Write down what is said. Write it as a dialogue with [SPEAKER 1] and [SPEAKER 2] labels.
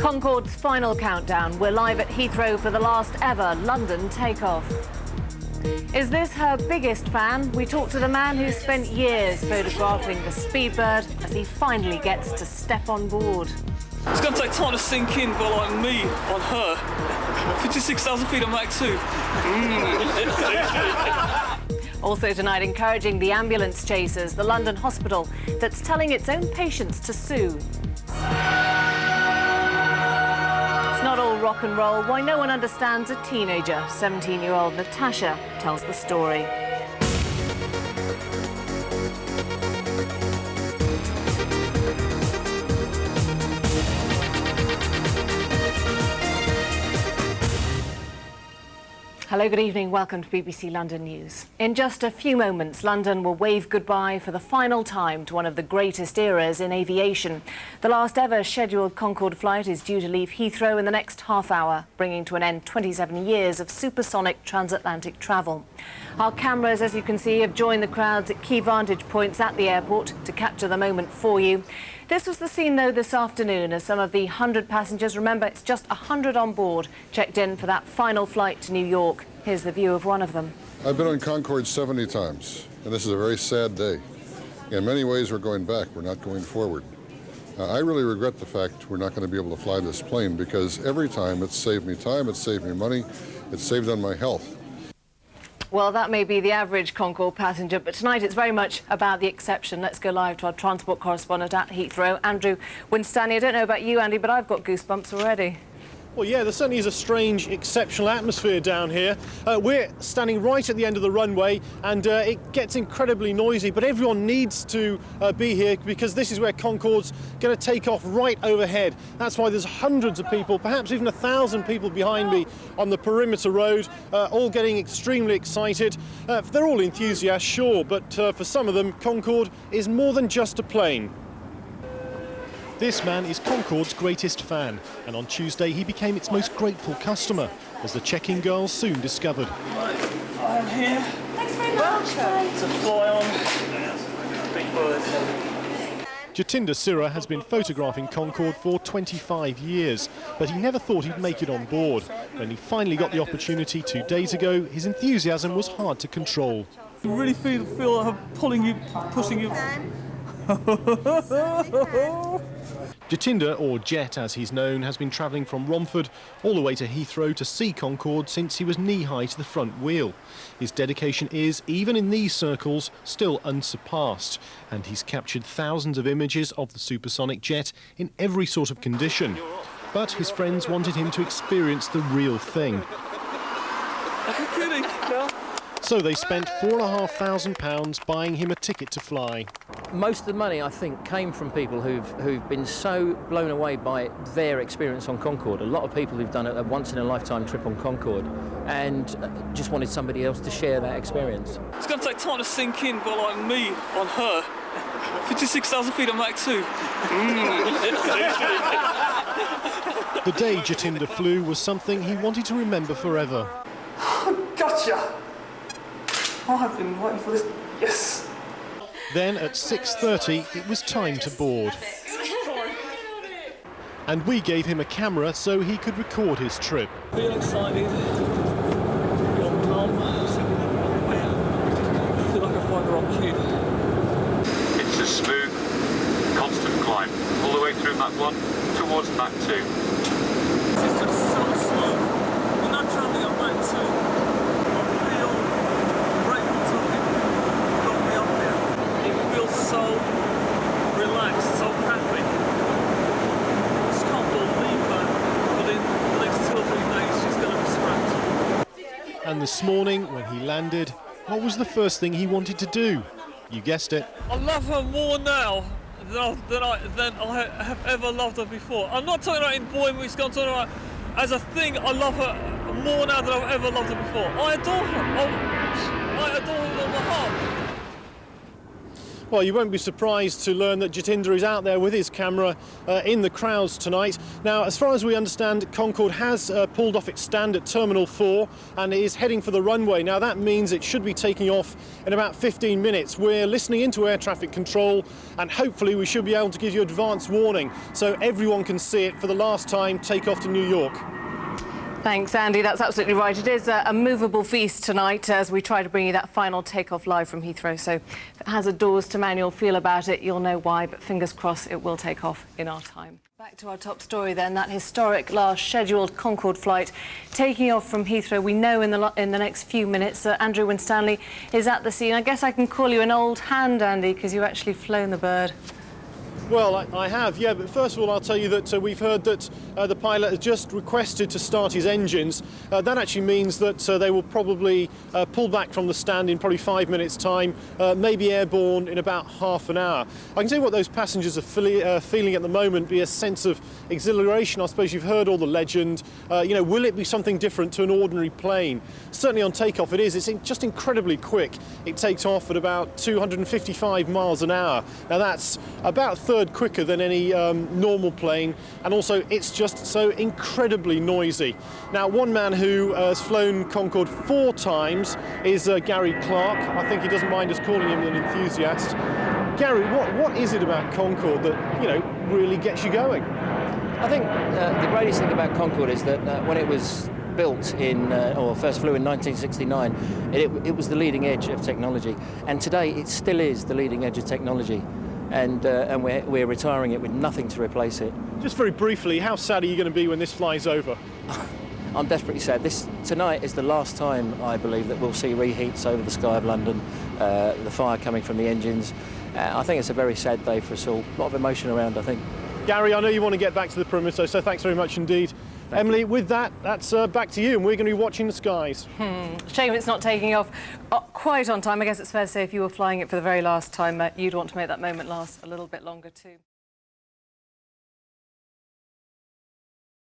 [SPEAKER 1] Concorde's final countdown. We're live at Heathrow for the last ever London takeoff. Is this her biggest fan? We talked to the man who spent years photographing the Speedbird as he finally gets to step on board.
[SPEAKER 2] It's going to take time to sink in, but like me on her, 56,000 feet on Mach 2.
[SPEAKER 1] Also tonight, encouraging the ambulance chasers, the London hospital that's telling its own patients to sue. It's not all rock and roll. Why no one understands a teenager. 17-year-old Natasha tells the story. Hello, good evening. Welcome to BBC London News. In just a few moments, London will wave goodbye for the final time to one of the greatest eras in aviation. The last ever scheduled Concorde flight is due to leave Heathrow in the next half hour, bringing to an end 27 years of supersonic transatlantic travel. Our cameras, as you can see, have joined the crowds at key vantage points at the airport to capture the moment for you. This was the scene, though, this afternoon as some of the 100 passengers, remember it's just 100 on board, checked in for that final flight to New York. Here's the view of one of them.
[SPEAKER 3] I've been on Concorde 70 times, and this is a very sad day. In many ways, we're going back. We're not going forward. I really regret the fact we're not going to be able to fly this plane because every time it's saved me time, it's saved me money, it's saved on my health.
[SPEAKER 1] Well, that may be the average Concorde passenger, but tonight it's very much about the exception. Let's go live to our transport correspondent at Heathrow, Andrew Winstanley. I don't know about you, Andy, but I've got goosebumps already.
[SPEAKER 4] Well, yeah, there certainly is a strange, exceptional atmosphere down here. We're standing right at the end of the runway, and it gets incredibly noisy, but everyone needs to be here because this is where Concorde's going to take off right overhead. That's why there's hundreds of people, perhaps even 1,000 people behind me on the perimeter road, all getting extremely excited. They're all enthusiasts, sure, but for some of them, Concorde is more than just a plane. This man is Concorde's greatest fan, and on Tuesday he became its most grateful customer, as the check-in girls soon discovered.
[SPEAKER 2] I'm here.
[SPEAKER 5] Thanks very much.
[SPEAKER 2] To fly on Big Bird.
[SPEAKER 4] Jetinder has been photographing Concorde for 25 years, but he never thought he'd make it on board. When he finally got the opportunity 2 days ago, his enthusiasm was hard to control.
[SPEAKER 2] You really feel like I'm pulling you, pushing you.
[SPEAKER 4] Jetinder, or Jet as he's known, has been travelling from Romford all the way to Heathrow to see Concorde since he was knee-high to the front wheel. His dedication is, even in these circles, still unsurpassed, and he's captured thousands of images of the supersonic jet in every sort of condition. But his friends wanted him to experience the real thing.
[SPEAKER 2] Are you kidding? No.
[SPEAKER 4] So they spent £4,500 buying him a ticket to fly.
[SPEAKER 6] Most of the money, I think, came from people who've been so blown away by their experience on Concorde. A lot of people who've done a once-in-a-lifetime trip on Concorde and just wanted somebody else to share that experience.
[SPEAKER 2] It's going to take time to sink in, but like me on her, 56,000 feet on Mach 2.
[SPEAKER 4] The day Jetinder flew was something he wanted to remember forever.
[SPEAKER 2] Gotcha! Oh, I've been waiting for this. Yes!
[SPEAKER 4] Then at 6:30, it was time to board. And we gave him a camera so he could record his trip.
[SPEAKER 2] Feel excited. Feel calm. Feel like a 5-year-old kid.
[SPEAKER 7] It's a smooth, constant climb, all the way through Mach 1 towards Mach 2.
[SPEAKER 2] This is just so slow. You're not travelling on Mach 2. So relaxed, so happy. Just can't believe that within the next 2 or 3 days she's going to be scrapped.
[SPEAKER 4] And this morning, when he landed, what was the first thing he wanted to do? You guessed it.
[SPEAKER 2] I love her more now than I have ever loved her before. I'm not talking about in boy movies, I'm talking about as a thing. I love her more now than I've ever loved her before. I adore her. I adore her with my heart.
[SPEAKER 4] Well, you won't be surprised to learn that Jetinder is out there with his camera in the crowds tonight. Now, as far as we understand, Concorde has pulled off its stand at Terminal 4 and is heading for the runway. Now, that means it should be taking off in about 15 minutes. We're listening into air traffic control, and hopefully we should be able to give you advance warning so everyone can see it for the last time take off to New York.
[SPEAKER 1] Thanks, Andy. That's absolutely right. It is a movable feast tonight as we try to bring you that final takeoff live from Heathrow. So if it has a doors to manual feel about it, you'll know why. But fingers crossed it will take off in our time. Back to our top story then, that historic last scheduled Concorde flight taking off from Heathrow. We know in the next few minutes Andrew Winstanley is at the scene. I guess I can call you an old hand, Andy, because you've actually flown the bird.
[SPEAKER 4] Well, I have, yeah, but first of all, I'll tell you that we've heard that the pilot has just requested to start his engines. That actually means that they will probably pull back from the stand in probably 5 minutes' time, maybe airborne in about half an hour. I can tell you what those passengers are feeling at the moment, be a sense of exhilaration. I suppose you've heard all the legend. You know, will it be something different to an ordinary plane? Certainly on takeoff it is. It's just incredibly quick. It takes off at about 255 miles an hour. Now that's about a third quicker than any normal plane, and also it's just so incredibly noisy. Now, one man who has flown Concorde 4 times is Gary Clark. I think he doesn't mind us calling him an enthusiast. Gary, what is it about Concorde that, you know, really gets you going?
[SPEAKER 6] I think the greatest thing about Concorde is that when it was built or first flew in 1969, it was the leading edge of technology, and today it still is the leading edge of technology. And we're retiring it with nothing to replace it.
[SPEAKER 4] Just very briefly, how sad are you going to be when this flies over?
[SPEAKER 6] I'm desperately sad. Tonight is the last time, I believe, that we'll see reheats over the sky of London, the fire coming from the engines. I think it's a very sad day for us all. A lot of emotion around, I think.
[SPEAKER 4] Gary, I know you want to get back to the perimeter, so thanks very much indeed. Emily, with that's back to you, and we're going to be watching the skies.
[SPEAKER 1] Shame it's not taking off quite on time. I guess it's fair to say if you were flying it for the very last time, you'd want to make that moment last a little bit longer too.